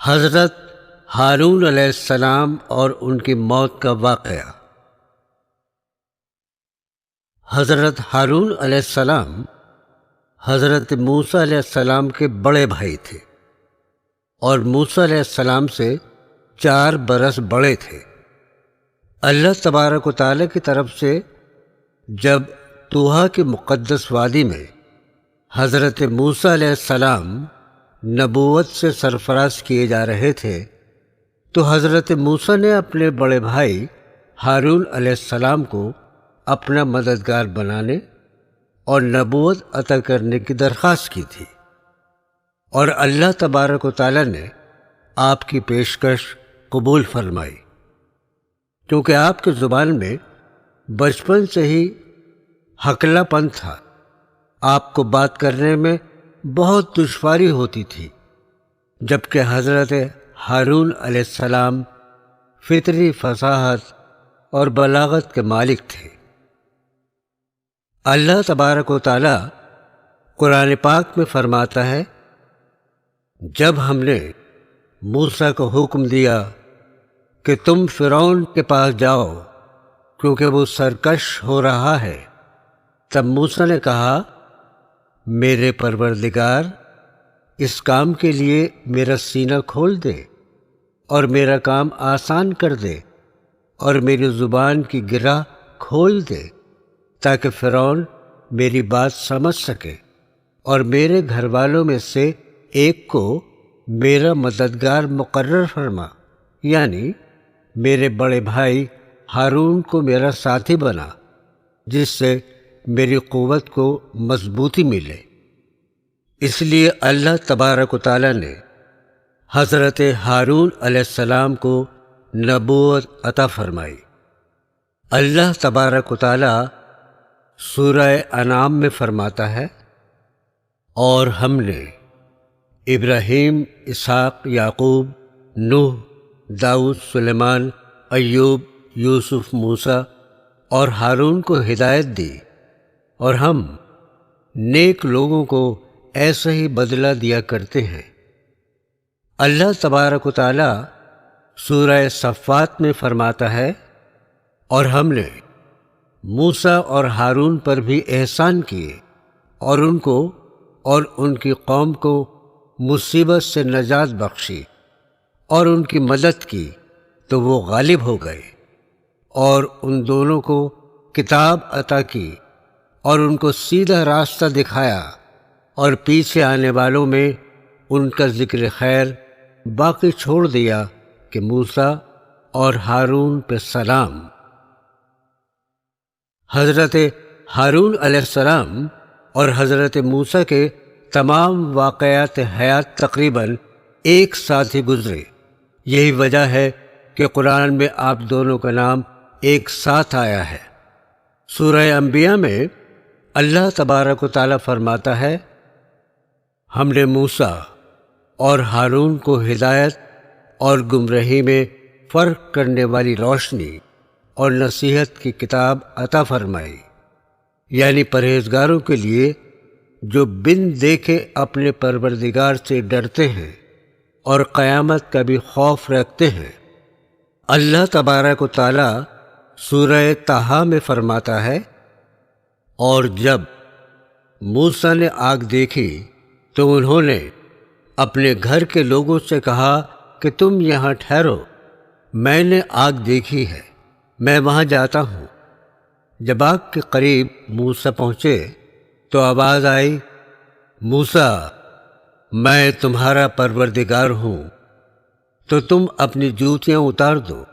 حضرت ہارون علیہ السلام اور ان کی موت کا واقعہ۔ حضرت ہارون علیہ السلام حضرت موسیٰ علیہ السلام کے بڑے بھائی تھے اور موسیٰ علیہ السلام سے 4 برس بڑے تھے۔ اللہ تبارک و تعالیٰ کی طرف سے جب طوحا کی مقدس وادی میں حضرت موسیٰ علیہ السلام نبوت سے سرفراز کیے جا رہے تھے تو حضرت موسیٰ نے اپنے بڑے بھائی ہارون علیہ السلام کو اپنا مددگار بنانے اور نبوت عطا کرنے کی درخواست کی تھی، اور اللہ تبارک و تعالیٰ نے آپ کی پیشکش قبول فرمائی، کیونکہ آپ کی زبان میں بچپن سے ہی ہکلا پن تھا۔ آپ کو بات کرنے میں بہت دشواری ہوتی تھی، جبکہ حضرت ہارون علیہ السلام فطری فصاحت اور بلاغت کے مالک تھے۔ اللہ تبارک و تعالیٰ قرآن پاک میں فرماتا ہے، جب ہم نے موسیٰ کو حکم دیا کہ تم فرعون کے پاس جاؤ کیونکہ وہ سرکش ہو رہا ہے، تب موسیٰ نے کہا، میرے پروردگار، اس کام کے لیے میرا سینہ کھول دے اور میرا کام آسان کر دے اور میری زبان کی گرہ کھول دے تاکہ فرعون میری بات سمجھ سکے اور میرے گھر والوں میں سے ایک کو میرا مددگار مقرر فرما، یعنی میرے بڑے بھائی ہارون کو میرا ساتھی بنا، جس سے میری قوت کو مضبوطی ملے۔ اس لیے اللہ تبارک و تعالیٰ نے حضرت ہارون علیہ السلام کو نبوت عطا فرمائی۔ اللہ تبارک و تعالیٰ سورہ انعام میں فرماتا ہے، اور ہم نے ابراہیم، اسحاق، یعقوب، نوح، داؤد، سلیمان، ایوب، یوسف، موسیٰ اور ہارون کو ہدایت دی، اور ہم نیک لوگوں کو ایسا ہی بدلہ دیا کرتے ہیں۔ اللہ تبارک و تعالیٰ سورہ صفات میں فرماتا ہے، اور ہم نے موسیٰ اور ہارون پر بھی احسان کیے اور ان کو اور ان کی قوم کو مصیبت سے نجات بخشی اور ان کی مدد کی تو وہ غالب ہو گئے، اور ان دونوں کو کتاب عطا کی اور ان کو سیدھا راستہ دکھایا، اور پیچھے آنے والوں میں ان کا ذکر خیر باقی چھوڑ دیا کہ موسیٰ اور ہارون پہ سلام۔ حضرت ہارون علیہ السلام اور حضرت موسیٰ کے تمام واقعات حیات تقریباً ایک ساتھ ہی گزرے۔ یہی وجہ ہے کہ قرآن میں آپ دونوں کا نام ایک ساتھ آیا ہے۔ سورہ انبیاء میں اللہ تبارک و تعالیٰ فرماتا ہے، ہم نے موسیٰ اور ہارون کو ہدایت اور گمراہی میں فرق کرنے والی روشنی اور نصیحت کی کتاب عطا فرمائی، یعنی پرہیزگاروں کے لیے جو بن دیکھے اپنے پروردگار سے ڈرتے ہیں اور قیامت کا بھی خوف رکھتے ہیں۔ اللہ تبارک و تعالیٰ سورہ طٰہٰ میں فرماتا ہے، اور جب موسیٰ نے آگ دیکھی تو انہوں نے اپنے گھر کے لوگوں سے کہا کہ تم یہاں ٹھہرو، میں نے آگ دیکھی ہے، میں وہاں جاتا ہوں۔ جب آگ کے قریب موسیٰ پہنچے تو آواز آئی، موسیٰ، میں تمہارا پروردگار ہوں، تو تم اپنی جوتیاں اتار دو،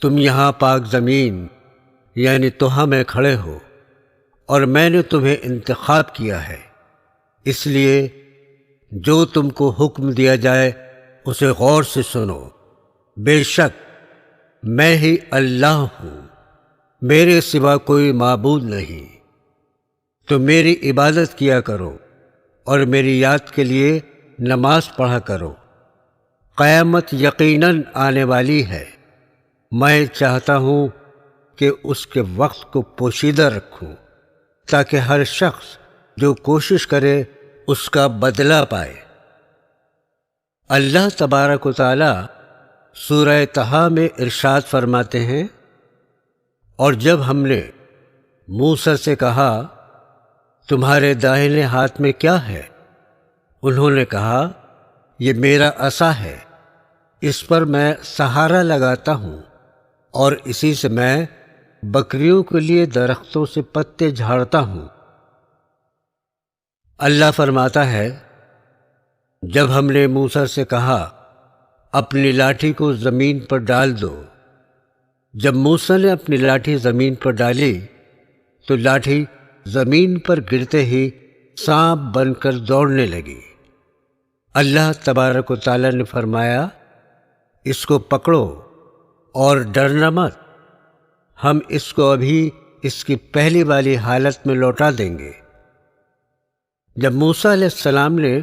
تم یہاں پاک زمین یعنی طوحا میں کھڑے ہو، اور میں نے تمہیں انتخاب کیا ہے، اس لیے جو تم کو حکم دیا جائے اسے غور سے سنو۔ بے شک میں ہی اللہ ہوں، میرے سوا کوئی معبود نہیں، تو میری عبادت کیا کرو اور میری یاد کے لیے نماز پڑھا کرو۔ قیامت یقیناً آنے والی ہے، میں چاہتا ہوں کہ اس کے وقت کو پوشیدہ رکھوں تاکہ ہر شخص جو کوشش کرے اس کا بدلہ پائے۔ اللہ تبارک و تعالی سورہ طٰہٰ میں ارشاد فرماتے ہیں، اور جب ہم نے موسیٰ سے کہا تمہارے داہنے ہاتھ میں کیا ہے؟ انہوں نے کہا یہ میرا عصا ہے، اس پر میں سہارا لگاتا ہوں اور اسی سے میں بکریوں کے لیے درختوں سے پتے جھاڑتا ہوں۔ اللہ فرماتا ہے، جب ہم نے موسیٰ سے کہا اپنی لاٹھی کو زمین پر ڈال دو، جب موسیٰ نے اپنی لاٹھی زمین پر ڈالی تو لاٹھی زمین پر گرتے ہی سانپ بن کر دوڑنے لگی۔ اللہ تبارک و تعالیٰ نے فرمایا، اس کو پکڑو اور ڈرنا مت، ہم اس کو ابھی اس کی پہلی والی حالت میں لوٹا دیں گے۔ جب موسیٰ علیہ السلام نے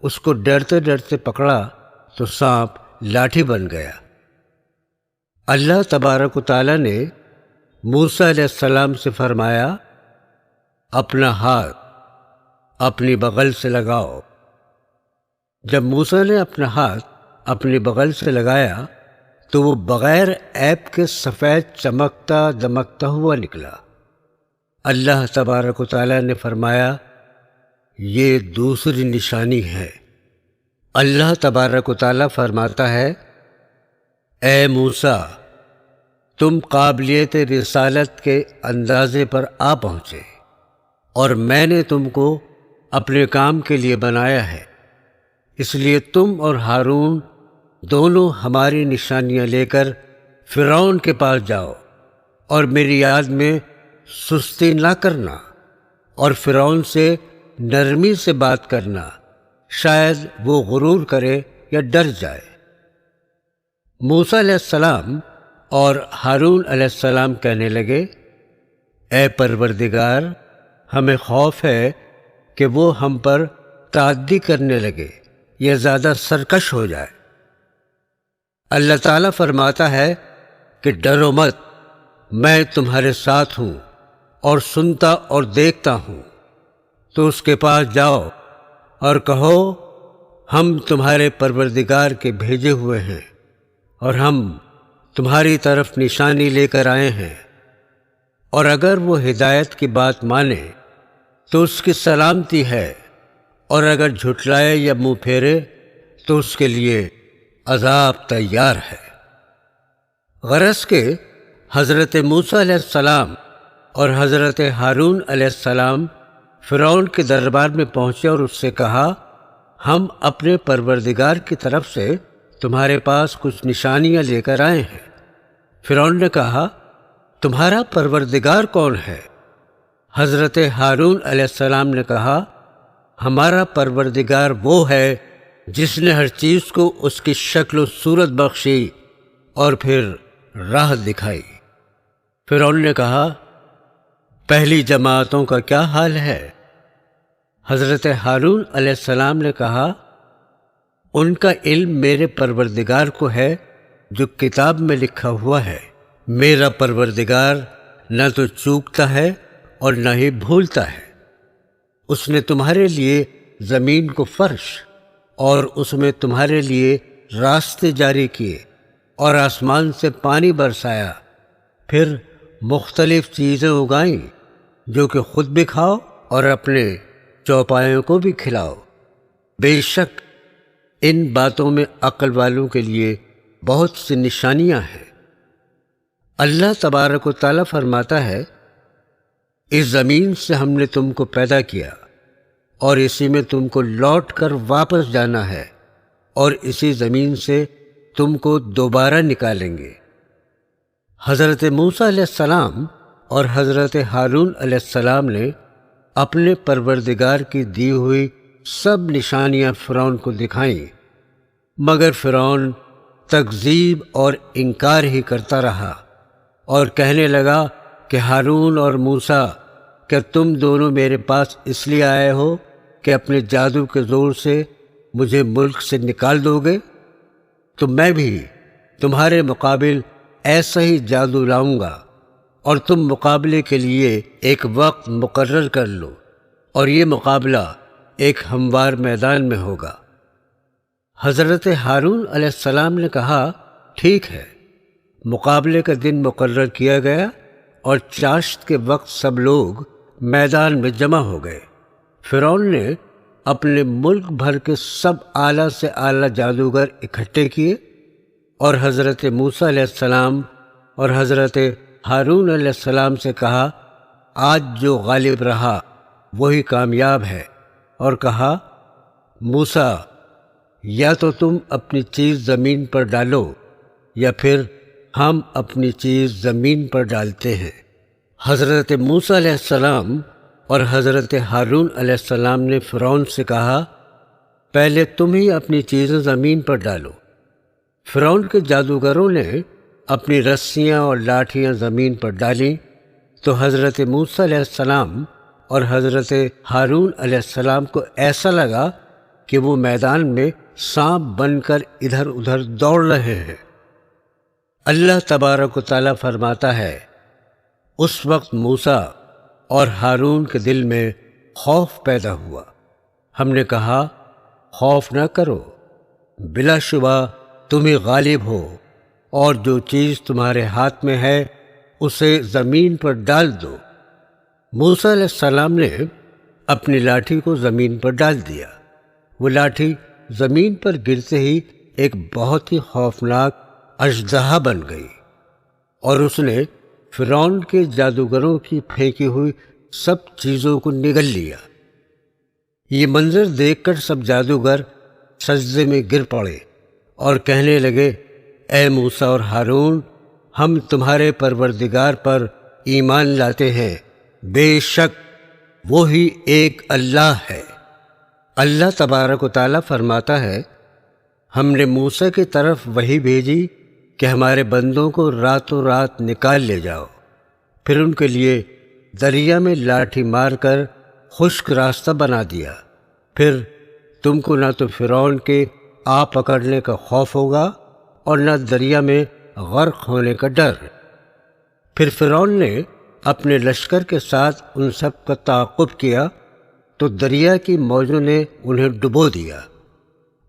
اس کو ڈرتے ڈرتے پکڑا تو سانپ لاٹھی بن گیا۔ اللہ تبارک و تعالیٰ نے موسیٰ علیہ السلام سے فرمایا، اپنا ہاتھ اپنی بغل سے لگاؤ۔ جب موسیٰ نے اپنا ہاتھ اپنی بغل سے لگایا تو وہ بغیر عیب کے سفید چمکتا دمکتا ہوا نکلا۔ اللہ تبارک و تعالیٰ نے فرمایا، یہ دوسری نشانی ہے۔ اللہ تبارک و تعالیٰ فرماتا ہے، اے موسیٰ، تم قابلیت رسالت کے اندازے پر آ پہنچے اور میں نے تم کو اپنے کام کے لیے بنایا ہے، اس لیے تم اور ہارون دونوں ہماری نشانیاں لے کر فرعون کے پاس جاؤ اور میری یاد میں سستی نہ کرنا اور فرعون سے نرمی سے بات کرنا، شاید وہ غرور کرے یا ڈر جائے۔ موسیٰ علیہ السلام اور ہارون علیہ السلام کہنے لگے، اے پروردگار، ہمیں خوف ہے کہ وہ ہم پر تعدی کرنے لگے یا زیادہ سرکش ہو جائے۔ اللہ تعالیٰ فرماتا ہے کہ ڈرو مت، میں تمہارے ساتھ ہوں اور سنتا اور دیکھتا ہوں۔ تو اس کے پاس جاؤ اور کہو، ہم تمہارے پروردگار کے بھیجے ہوئے ہیں اور ہم تمہاری طرف نشانی لے کر آئے ہیں، اور اگر وہ ہدایت کی بات مانے تو اس کی سلامتی ہے، اور اگر جھٹلائے یا منہ پھیرے تو اس کے لیے عذاب تیار ہے۔ غرض کہ حضرت موسیٰ علیہ السلام اور حضرت ہارون علیہ السلام فرعون کے دربار میں پہنچے اور اس سے کہا، ہم اپنے پروردگار کی طرف سے تمہارے پاس کچھ نشانیاں لے کر آئے ہیں۔ فرعون نے کہا، تمہارا پروردگار کون ہے؟ حضرت ہارون علیہ السلام نے کہا، ہمارا پروردگار وہ ہے جس نے ہر چیز کو اس کی شکل و صورت بخشی اور پھر راہ دکھائی۔ فرعون نے کہا، پہلی جماعتوں کا کیا حال ہے؟ حضرت ہارون علیہ السلام نے کہا، ان کا علم میرے پروردگار کو ہے جو کتاب میں لکھا ہوا ہے۔ میرا پروردگار نہ تو چوکتا ہے اور نہ ہی بھولتا ہے۔ اس نے تمہارے لیے زمین کو فرش اور اس میں تمہارے لیے راستے جاری کیے اور آسمان سے پانی برسایا، پھر مختلف چیزیں اگائیں جو کہ خود بھی کھاؤ اور اپنے چوپایوں کو بھی کھلاؤ۔ بے شک ان باتوں میں عقل والوں کے لیے بہت سی نشانیاں ہیں۔ اللہ تبارک و تعالیٰ فرماتا ہے، اس زمین سے ہم نے تم کو پیدا کیا اور اسی میں تم کو لوٹ کر واپس جانا ہے، اور اسی زمین سے تم کو دوبارہ نکالیں گے۔ حضرت موسیٰ علیہ السلام اور حضرت ہارون علیہ السلام نے اپنے پروردگار کی دی ہوئی سب نشانیاں فرعون کو دکھائیں، مگر فرعون تکذیب اور انکار ہی کرتا رہا اور کہنے لگا کہ ہارون اور موسیٰ، کیا تم دونوں میرے پاس اس لیے آئے ہو کہ اپنے جادو کے زور سے مجھے ملک سے نکال دو گے؟ تو میں بھی تمہارے مقابل ایسا ہی جادو لاؤں گا، اور تم مقابلے کے لیے ایک وقت مقرر کر لو، اور یہ مقابلہ ایک ہموار میدان میں ہوگا۔ حضرت ہارون علیہ السلام نے کہا، ٹھیک ہے۔ مقابلے کا دن مقرر کیا گیا اور چاشت کے وقت سب لوگ میدان میں جمع ہو گئے۔ فرعون نے اپنے ملک بھر کے سب اعلیٰ سے اعلیٰ جادوگر اکٹھے کیے اور حضرت موسیٰ علیہ السلام اور حضرت ہارون علیہ السلام سے کہا، آج جو غالب رہا وہی کامیاب ہے، اور کہا، موسیٰ، یا تو تم اپنی چیز زمین پر ڈالو یا پھر ہم اپنی چیز زمین پر ڈالتے ہیں۔ حضرت موسیٰ علیہ السلام اور حضرت ہارون علیہ السلام نے فرعون سے کہا، پہلے تم ہی اپنی چیزیں زمین پر ڈالو۔ فرعون کے جادوگروں نے اپنی رسیاں اور لاٹھیاں زمین پر ڈالیں تو حضرت موسیٰ علیہ السلام اور حضرت ہارون علیہ السلام کو ایسا لگا کہ وہ میدان میں سانپ بن کر ادھر ادھر دوڑ رہے ہیں۔ اللہ تبارک و تعالیٰ فرماتا ہے، اس وقت موسیٰ اور ہارون کے دل میں خوف پیدا ہوا۔ ہم نے کہا، خوف نہ کرو، بلا شبہ تم ہی غالب ہو، اور جو چیز تمہارے ہاتھ میں ہے اسے زمین پر ڈال دو۔ موسیٰ علیہ السلام نے اپنی لاٹھی کو زمین پر ڈال دیا۔ وہ لاٹھی زمین پر گرتے ہی ایک بہت ہی خوفناک اژدہا بن گئی، اور اس نے فرعون کے جادوگروں کی پھینکی ہوئی سب چیزوں کو نگل لیا۔ یہ منظر دیکھ کر سب جادوگر سجدے میں گر پڑے اور کہنے لگے، اے موسیٰ اور ہارون، ہم تمہارے پروردگار پر ایمان لاتے ہیں، بے شک وہی ایک اللہ ہے۔ اللہ تبارک و تعالیٰ فرماتا ہے، ہم نے موسیٰ کی طرف وحی بھیجی کہ ہمارے بندوں کو راتوں رات نکال لے جاؤ، پھر ان کے لیے دریا میں لاٹھی مار کر خشک راستہ بنا دیا۔ پھر تم کو نہ تو فرعون کے آ پکڑنے کا خوف ہوگا اور نہ دریا میں غرق ہونے کا ڈر۔ پھر فرعون نے اپنے لشکر کے ساتھ ان سب کا تعاقب کیا تو دریا کی موجوں نے انہیں ڈبو دیا۔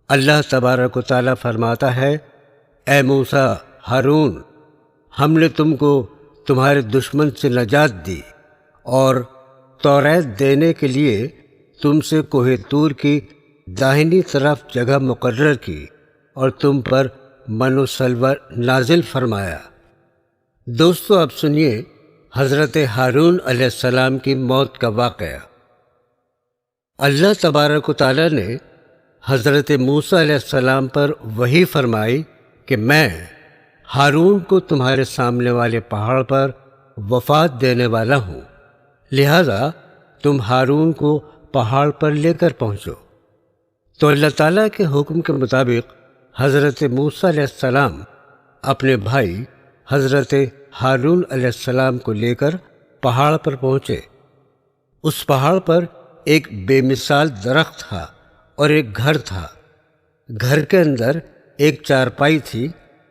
اللہ تبارک و تعالیٰ فرماتا ہے، اے موسیٰ، ہارون، ہم نے تم کو تمہارے دشمن سے نجات دی اور توریت دینے کے لیے تم سے کوہ طور کی داہنی طرف جگہ مقرر کی اور تم پر من و سلوہ نازل فرمایا۔ دوستو، اب سنیے حضرت ہارون علیہ السلام کی موت کا واقعہ۔ اللہ تبارک و تعالیٰ نے حضرت موسیٰ علیہ السلام پر وحی فرمائی کہ میں ہارون کو تمہارے سامنے والے پہاڑ پر وفات دینے والا ہوں، لہذا تم ہارون کو پہاڑ پر لے کر پہنچو۔ تو اللہ تعالیٰ کے حکم کے مطابق حضرت موسیٰ علیہ السلام اپنے بھائی حضرت ہارون علیہ السلام کو لے کر پہاڑ پر پہنچے۔ اس پہاڑ پر ایک بے مثال درخت تھا اور ایک گھر تھا۔ گھر کے اندر ایک چارپائی تھی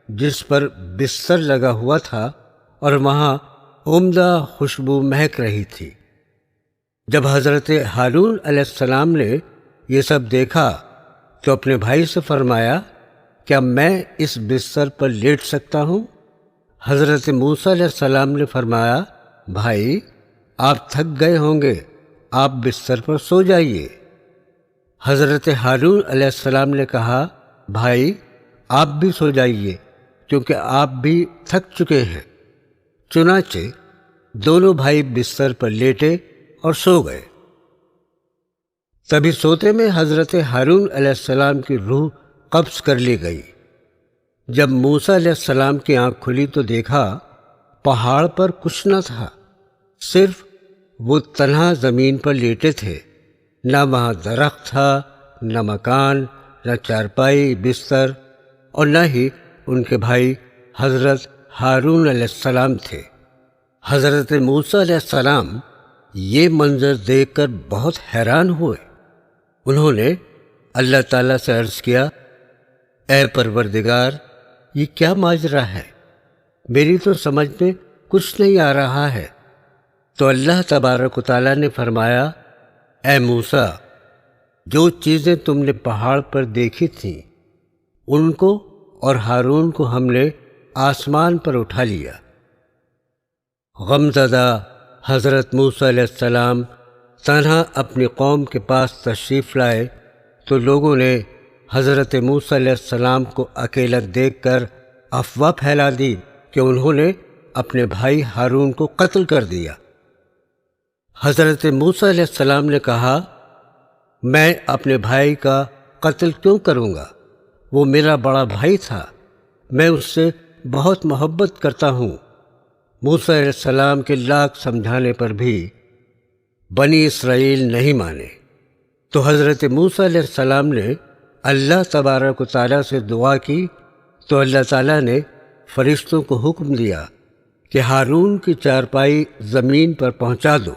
جس پر بستر لگا ہوا تھا اور وہاں عمدہ خوشبو مہک رہی تھی۔ جب حضرت ہارون علیہ السلام نے یہ سب دیکھا تو اپنے بھائی سے فرمایا، کیا میں اس بستر پر لیٹ سکتا ہوں؟ حضرت موسیٰ علیہ السلام نے فرمایا، بھائی، آپ تھک گئے ہوں گے، آپ بستر پر سو جائیے۔ حضرت ہارون علیہ السلام نے کہا، بھائی، آپ بھی سو جائیے کیونکہ آپ بھی تھک چکے ہیں۔ چنانچہ دونوں بھائی بستر پر لیٹے اور سو گئے۔ تبھی سوتے میں حضرت ہارون علیہ السلام کی روح قبض کر لی گئی۔ جب موسیٰ علیہ السلام کی آنکھ کھلی تو دیکھا پہاڑ پر کچھ نہ تھا، صرف وہ تنہا زمین پر لیٹے تھے۔ نہ وہاں درخت تھا، نہ مکان، نہ چارپائی بستر، اور نہ ہی ان کے بھائی حضرت ہارون علیہ السلام تھے۔ حضرت موسیٰ علیہ السلام یہ منظر دیکھ کر بہت حیران ہوئے۔ انہوں نے اللہ تعالیٰ سے عرض کیا، اے پروردگار، یہ کیا ماجرا ہے؟ میری تو سمجھ میں کچھ نہیں آ رہا ہے۔ تو اللہ تبارک و تعالیٰ نے فرمایا، اے موسیٰ، جو چیزیں تم نے پہاڑ پر دیکھی تھیں ان کو اور ہارون کو ہم نے آسمان پر اٹھا لیا۔ غمزدہ حضرت موسیٰ علیہ السلام تنہا اپنی قوم کے پاس تشریف لائے تو لوگوں نے حضرت موسیٰ علیہ السلام کو اکیلا دیکھ کر افواہ پھیلا دی کہ انہوں نے اپنے بھائی ہارون کو قتل کر دیا۔ حضرت موسیٰ علیہ السلام نے کہا، میں اپنے بھائی کا قتل کیوں کروں گا؟ وہ میرا بڑا بھائی تھا، میں اس سے بہت محبت کرتا ہوں۔ موسیٰ علیہ السلام کے لاکھ سمجھانے پر بھی بنی اسرائیل نہیں مانے، تو حضرت موسیٰ علیہ السلام نے اللہ تبارک و تعالیٰ سے دعا کی تو اللہ تعالیٰ نے فرشتوں کو حکم دیا کہ ہارون کی چارپائی زمین پر پہنچا دو۔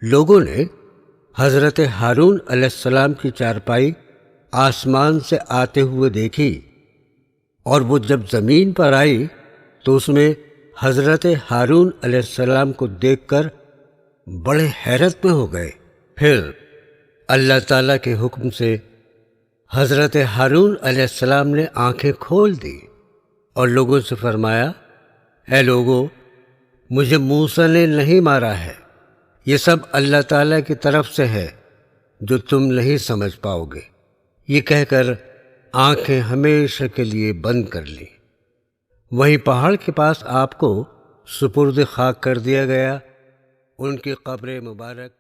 لوگوں نے حضرت ہارون علیہ السلام کی چارپائی آسمان سے آتے ہوئے دیکھی، اور وہ جب زمین پر آئی تو اس میں حضرت ہارون علیہ السلام کو دیکھ کر بڑے حیرت میں ہو گئے۔ پھر اللہ تعالیٰ کے حکم سے حضرت ہارون علیہ السلام نے آنکھیں کھول دی اور لوگوں سے فرمایا، اے لوگو، مجھے موسیٰ نے نہیں مارا ہے، یہ سب اللہ تعالیٰ کی طرف سے ہے جو تم نہیں سمجھ پاؤ گے۔ یہ کہہ کر آنکھیں ہمیشہ کے لیے بند کر لیں۔ وہیں پہاڑ کے پاس آپ کو سپرد خاک کر دیا گیا۔ ان کی قبر مبارک